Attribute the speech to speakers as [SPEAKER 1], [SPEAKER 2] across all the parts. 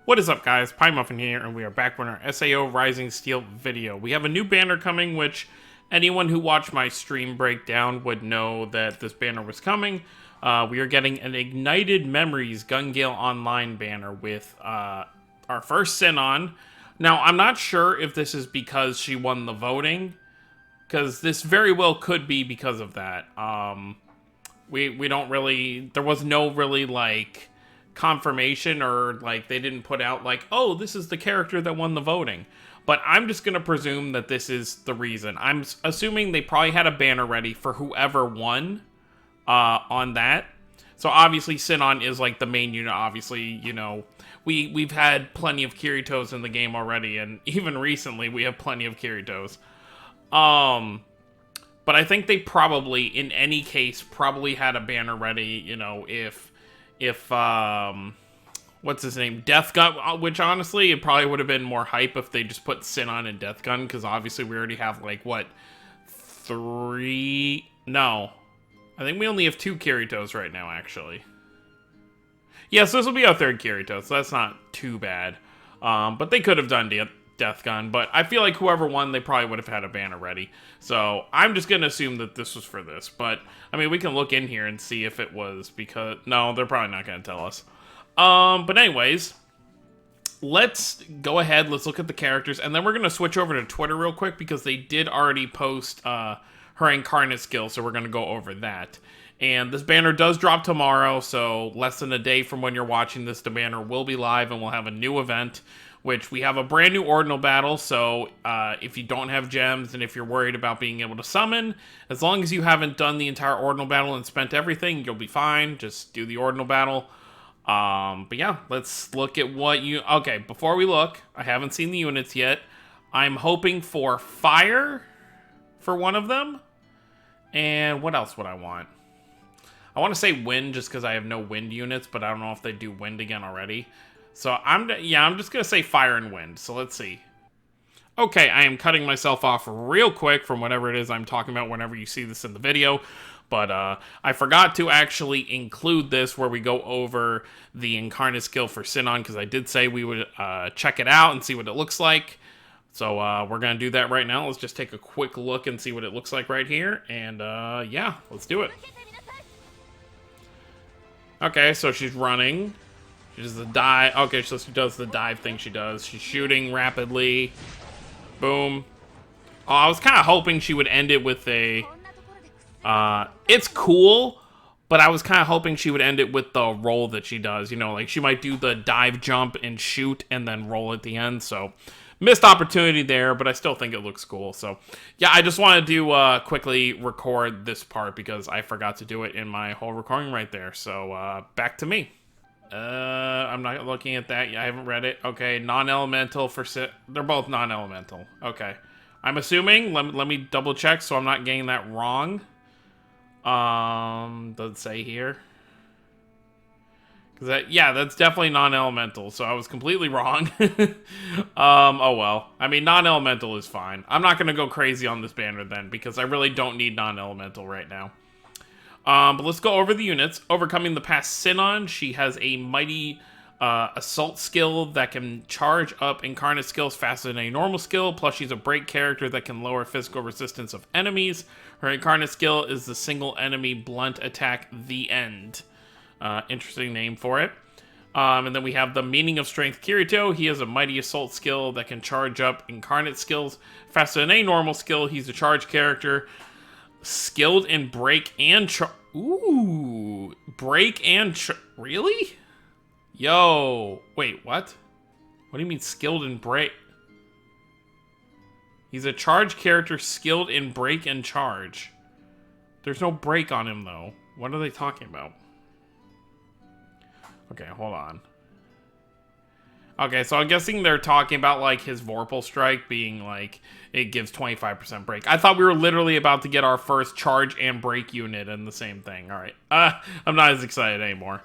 [SPEAKER 1] What is up, guys? Pie Muffin here, and we are back with our SAO Rising Steel video. We have a new banner coming, which anyone who watched my stream breakdown would know that this banner was coming. We are getting an Ignited Memories Gun Gale Online banner with our first Sinon. Now, I'm not sure if this is because she won the voting, because this very well could be because of that. We don't really... There was no really, like, confirmation, or like they didn't put out like, oh, this is the character that won the voting. But I'm just gonna presume that this is the reason. I'm assuming they probably had a banner ready for whoever won on that. So obviously Sinon is like the main unit. Obviously, you know, we've had plenty of Kiritos in the game already, and even recently we have plenty of Kiritos. But I think they probably, in any case, probably had a banner ready, you know, if what's his name, Death Gun, which honestly it probably would have been more hype if they just put Sinon and Death Gun, because obviously we already have like what, I think we only have 2 Kiritos right now, actually. Yes, this will be our 3rd Kirito, so that's not too bad. But they could have done Death Gun, but I feel like whoever won, they probably would have had a banner ready. So I'm just gonna assume that this was for this, but I mean, we can look in here and see if it was, because no, they're probably not gonna tell us. But anyways, let's go ahead, let's look at the characters, and then we're gonna switch over to Twitter real quick, because they did already post her incarnate skill, so we're gonna go over that. And this banner does drop tomorrow, so less than a day from when you're watching this, the banner will be live, and we'll have a new event, which we have a brand new Ordinal battle. So if you don't have gems, and if you're worried about being able to summon, as long as you haven't done the entire Ordinal battle and spent everything, you'll be fine. Just do the Ordinal battle. But yeah, let's look at what you... Okay, before we look, I haven't seen the units yet. I'm hoping for fire for one of them. And what else would I want? I want to say wind, just because I have no wind units, but I don't know if they do wind again already. So I'm just going to say fire and wind. So let's see. Okay, I am cutting myself off real quick from whatever it is I'm talking about whenever you see this in the video. But I forgot to actually include this where we go over the incarnate skill for Sinon, because I did say we would check it out and see what it looks like. So we're going to do that right now. Let's just take a quick look and see what it looks like right here. And yeah, let's do it. Okay, so she's running. She does the dive. Okay, so she does the dive thing she does. She's shooting rapidly. Boom. Oh, I was kind of hoping she would end it with a... it's cool, but I was kind of hoping she would end it with the roll that she does. You know, like she might do the dive, jump, and shoot, and then roll at the end. So, missed opportunity there, but I still think it looks cool. So, yeah, I just wanted to quickly record this part because I forgot to do it in my whole recording right there. So, back to me. I'm not looking at that. I haven't read it. Okay, non-elemental for they're both non-elemental. Okay. I'm assuming, let me double check so I'm not getting that wrong. Does it say here? Yeah, that's definitely non-elemental, so I was completely wrong. Oh well. I mean, non-elemental is fine. I'm not gonna go crazy on this banner then, because I really don't need non-elemental right now. But let's go over the units. Overcoming the past Sinon, she has a mighty assault skill that can charge up incarnate skills faster than a normal skill, plus she's a break character that can lower physical resistance of enemies. Her incarnate skill is the single enemy blunt attack, The End. Interesting name for it. And then we have the Meaning of Strength Kirito. He has a mighty assault skill that can charge up incarnate skills faster than a normal skill. He's a charge character. Skilled in break and Ooh, break and really? Yo, wait, what? What do you mean skilled in break? He's a charge character skilled in break and charge. There's no break on him though. What are they talking about? Okay, hold on. Okay, so I'm guessing they're talking about, like, his Vorpal Strike being, like, it gives 25% break. I thought we were literally about to get our first charge and break unit in the same thing. Alright. I'm not as excited anymore.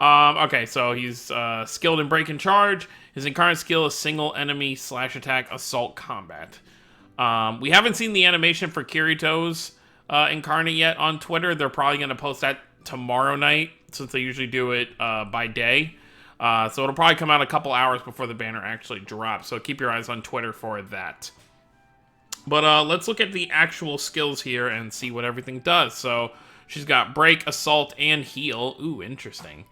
[SPEAKER 1] Okay, so he's skilled in break and charge. His incarnate skill is single enemy / attack assault combat. We haven't seen the animation for Kirito's incarnate yet on Twitter. They're probably going to post that tomorrow night, since they usually do it by day. So it'll probably come out a couple hours before the banner actually drops. So keep your eyes on Twitter for that. But let's look at the actual skills here and see what everything does. So she's got Break, Assault, and Heal. Ooh, interesting.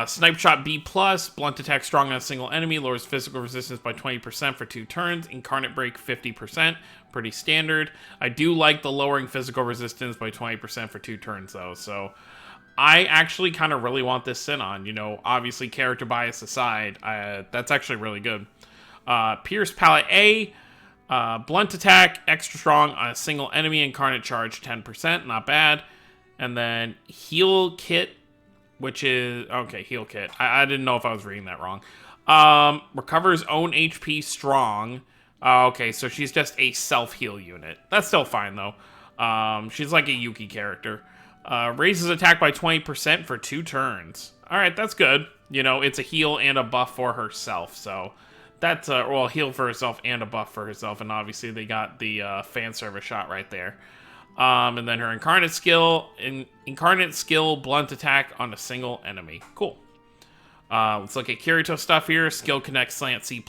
[SPEAKER 1] Snipe Shot B+, Blunt Attack Strong on a single enemy, lowers physical resistance by 20% for 2 turns. Incarnate Break 50%, pretty standard. I do like the lowering physical resistance by 20% for 2 turns though, so I actually kind of really want this Sinon. You know, obviously character bias aside, that's actually really good. Pierce Palette A, Blunt Attack, extra strong on a single enemy, Incarnate Charge 10%, not bad. And then Heal Kit, which is, okay, Heal Kit. I didn't know if I was reading that wrong. Recovers own HP strong. Okay, so she's just a self-heal unit. That's still fine, though. She's like a Yuki character. Raises attack by 20% for 2 turns. Alright, that's good. You know, it's a heal and a buff for herself, so that's, well, heal for herself and a buff for herself, and obviously they got the fan service shot right there. And then her Incarnate skill, Blunt Attack on a single enemy. Cool. Let's look at Kirito stuff here. Skill Connect Slant C+,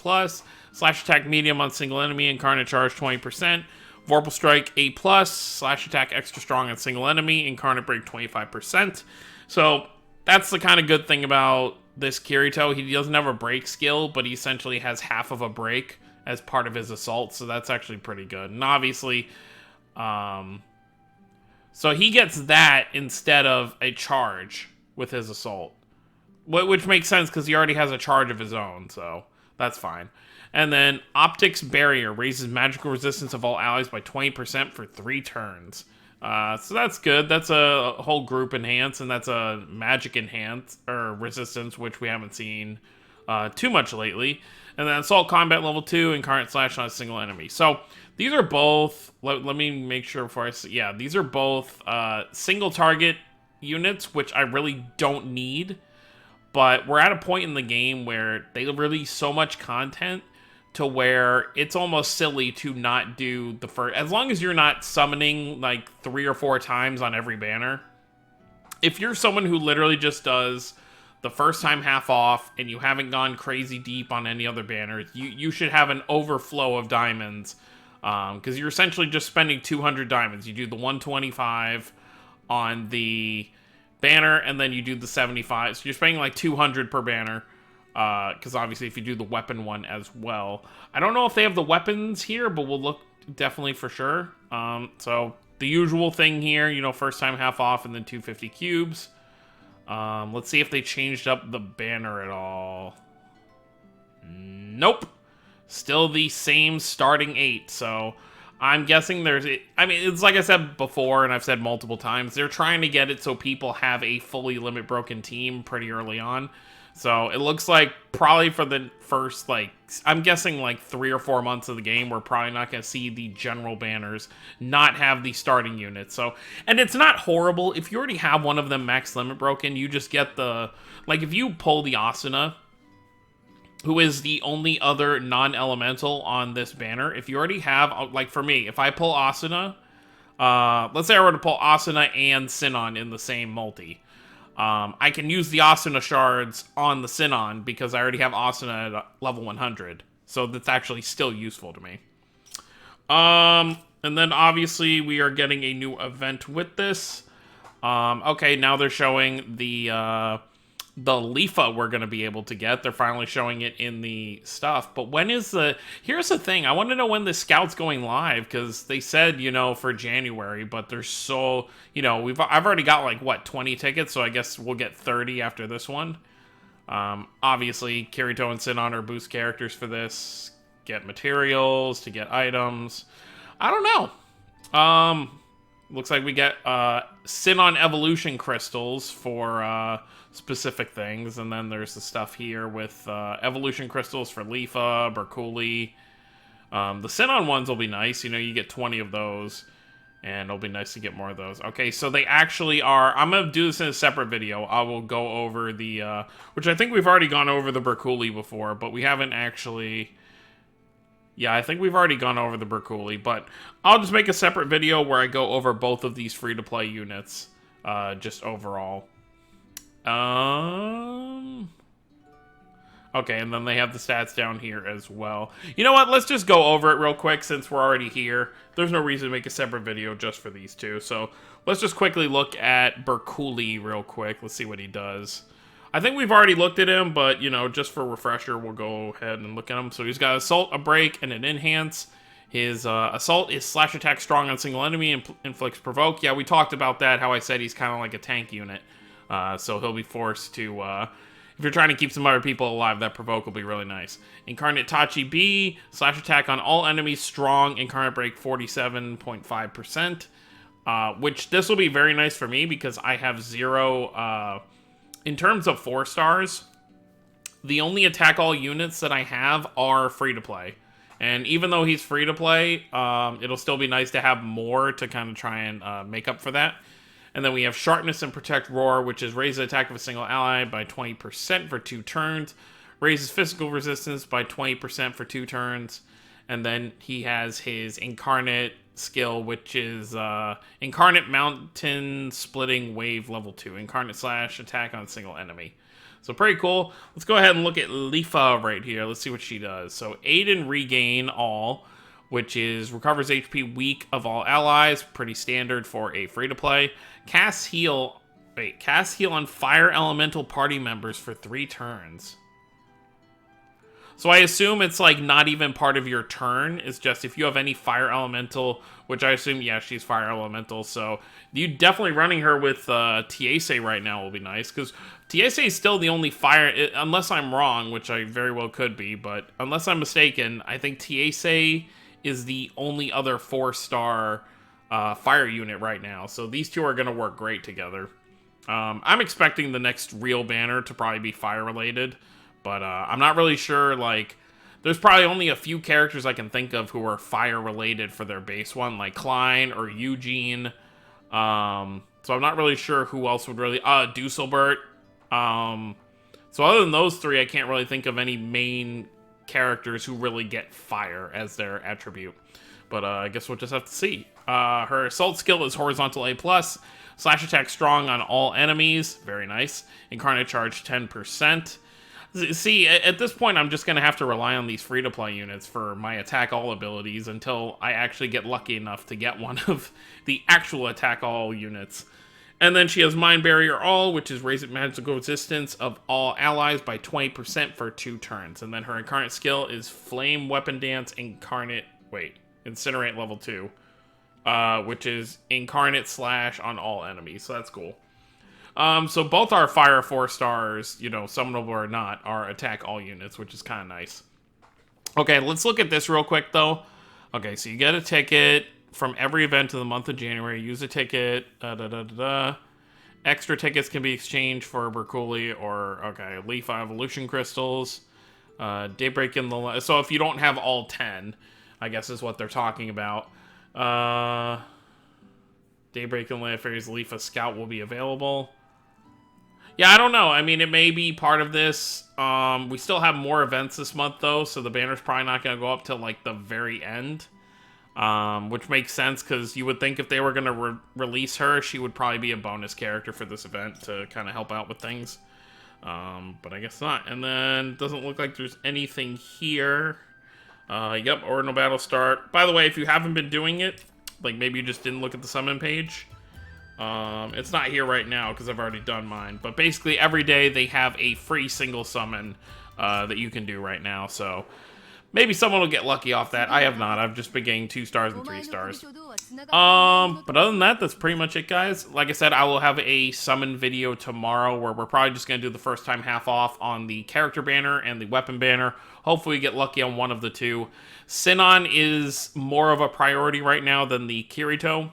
[SPEAKER 1] Slash Attack Medium on single enemy, Incarnate Charge 20%, Vorpal Strike A+, Slash Attack Extra Strong on single enemy, Incarnate Break 25%. So that's the kind of good thing about this Kirito. He doesn't have a break skill, but he essentially has half of a break as part of his assault, so that's actually pretty good. And obviously, so he gets that instead of a charge with his assault. Which makes sense because he already has a charge of his own, so that's fine. And then Optics Barrier raises magical resistance of all allies by 20% for 3 turns. So that's good. That's a whole group enhance, and that's a magic enhance, or resistance, which we haven't seen too much lately. And then Assault Combat Level 2, Incarnate Slash on a single enemy. So these are both, let me make sure before I say, yeah, these are both single target units, which I really don't need. But we're at a point in the game where they release so much content to where it's almost silly to not do the first, as long as you're not summoning like 3 or 4 times on every banner. If you're someone who literally just does the first time half off and you haven't gone crazy deep on any other banners, you should have an overflow of diamonds, because you're essentially just spending 200 diamonds. You do the 125 on the banner, and then you do the 75. So you're spending like 200 per banner, because obviously if you do the weapon one as well. I don't know if they have the weapons here, but we'll look definitely for sure. So the usual thing here, you know, first time half off and then 250 cubes. Let's see if they changed up the banner at all. Nope. Still the same starting 8, so I'm guessing there's, I mean, it's like I said before, and I've said multiple times, they're trying to get it so people have a fully limit broken team pretty early on. So it looks like probably for the first, like, I'm guessing like 3 or 4 months of the game, we're probably not going to see the general banners not have the starting units. So, and it's not horrible. If you already have one of them max limit broken, you just get the, like, if you pull the Asuna, who is the only other non-elemental on this banner, if you already have, like for me, if I pull Asuna, let's say I were to pull Asuna and Sinon in the same multi, I can use the Asuna shards on the Sinon because I already have Asuna at level 100, so that's actually still useful to me. And then obviously we are getting a new event with this. Okay, now they're showing the Leafa we're going to be able to get. They're finally showing it in the stuff. But when is the... Here's the thing. I want to know when the Scout's going live, because they said, you know, for January, but they're so... You know, I've already got, like, what, 20 tickets, so I guess we'll get 30 after this one. Obviously, Kirito and Sinon are boost characters for this. Get materials, to get items. I don't know. Looks like we get Sinon evolution crystals for specific things, and then there's the stuff here with evolution crystals for Leafa, Bercouli. The Sinon ones will be nice. You know, you get 20 of those, and it'll be nice to get more of those. Okay, so they actually are... I'm going to do this in a separate video. I will go over the... which I think we've already gone over the Bercouli before, but we haven't actually... Yeah, I think we've already gone over the Bercouli, but I'll just make a separate video where I go over both of these free-to-play units, just overall. Okay, and then they have the stats down here as well. You know what? Let's just go over it real quick since we're already here. There's no reason to make a separate video just for these two. So let's just quickly look at Bercouli real quick. Let's see what he does. I think we've already looked at him, but, you know, just for refresher, we'll go ahead and look at him. So he's got Assault, a Break, and an Enhance. His Assault is slash attack strong on single enemy and inflicts Provoke. Yeah, we talked about that, how I said he's kind of like a tank unit. So he'll be forced to, if you're trying to keep some other people alive, that Provoke will be really nice. Incarnate Tachi B, slash attack on all enemies strong, Incarnate Break 47.5%. Which this will be very nice for me because I have 0, in terms of 4 stars, the only attack all units that I have are free to play. And even though he's free to play, it'll still be nice to have more to kind of try and make up for that. And then we have Sharpness and Protect Roar, which is raise the attack of a single ally by 20% for 2 turns. Raises physical resistance by 20% for 2 turns. And then he has his Incarnate skill, which is Incarnate Mountain Splitting Wave level 2. Incarnate slash attack on a single enemy. So pretty cool. Let's go ahead and look at Leafa right here. Let's see what she does. So aid and regain all, which is recovers HP weak of all allies. Pretty standard for a free-to-play. Cast heal on fire elemental party members for 3 turns. So I assume it's like not even part of your turn. It's just if you have any fire elemental, which I assume, yeah, she's fire elemental. So you definitely running her with Tiese right now will be nice. Because Tiese is still the only fire, unless I'm wrong, which I very well could be. But unless I'm mistaken, I think Tiese is the only other 4-star fire unit right now. So these two are going to work great together. I'm expecting the next real banner to probably be fire related. But I'm not really sure, like, there's probably only a few characters I can think of who are fire-related for their base one, like Klein or Eugene. So I'm not really sure who else would really... Dusselbert. So other than those 3, I can't really think of any main characters who really get fire as their attribute. But I guess we'll just have to see. Her Assault skill is Horizontal A+. Slash attack strong on all enemies. Very nice. Incarnate Charge 10%. See, at this point, I'm just going to have to rely on these free-to-play units for my attack all abilities until I actually get lucky enough to get one of the actual attack all units. And then she has Mind Barrier All, which is raise magical resistance of all allies by 20% for 2 turns. And then her Incarnate skill is Flame Weapon Dance Incinerate level 2, which is Incarnate slash on all enemies. So that's cool. So both our fire 4 stars, you know, summonable or not, are attack all units, which is kind of nice. Okay, let's look at this real quick, though. Okay, so you get a ticket from every event in the month of January. Use a ticket. Extra tickets can be exchanged for Bercouli or, okay, Leafa Evolution Crystals. Daybreak in the... So if you don't have all 10, I guess is what they're talking about. Daybreak in the Fairies Leafa Scout will be available. Yeah, I don't know. I mean, it may be part of this. We still have more events this month, though, so the banner's probably not going to go up till, like, the very end. Which makes sense, because you would think if they were going to release her, she would probably be a bonus character for this event to kind of help out with things. But I guess not. And then, doesn't look like there's anything here. Yep, Ordinal Battle Start. By the way, if you haven't been doing it, like maybe you just didn't look at the summon page, it's not here right now because I've already done mine. But basically every day they have a free single summon that you can do right now. So maybe someone will get lucky off that. I have not. I've just been getting 2 stars and 3 stars. But other than that, that's pretty much it, guys. Like I said, I will have a summon video tomorrow where we're probably just going to do the first time half off on the character banner and the weapon banner. Hopefully we get lucky on one of the 2. Sinon is more of a priority right now than the Kirito.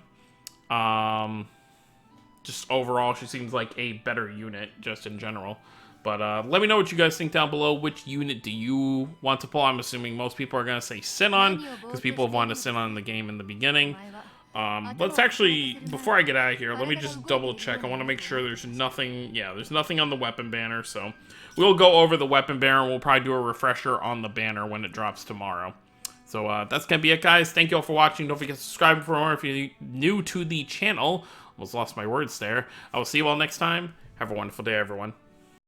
[SPEAKER 1] Just overall, she seems like a better unit, just in general. But let me know what you guys think down below. Which unit do you want to pull? I'm assuming most people are going to say Sinon, because people have wanted Sinon in the game in the beginning. Let's actually, before I get out of here, let me just double check. I want to make sure there's nothing, yeah, there's nothing on the weapon banner. So we'll go over the weapon banner, and we'll probably do a refresher on the banner when it drops tomorrow. So that's going to be it, guys. Thank you all for watching. Don't forget to subscribe for more if you're new to the channel. Almost lost my words there. I will see you all next time. Have a wonderful day, everyone.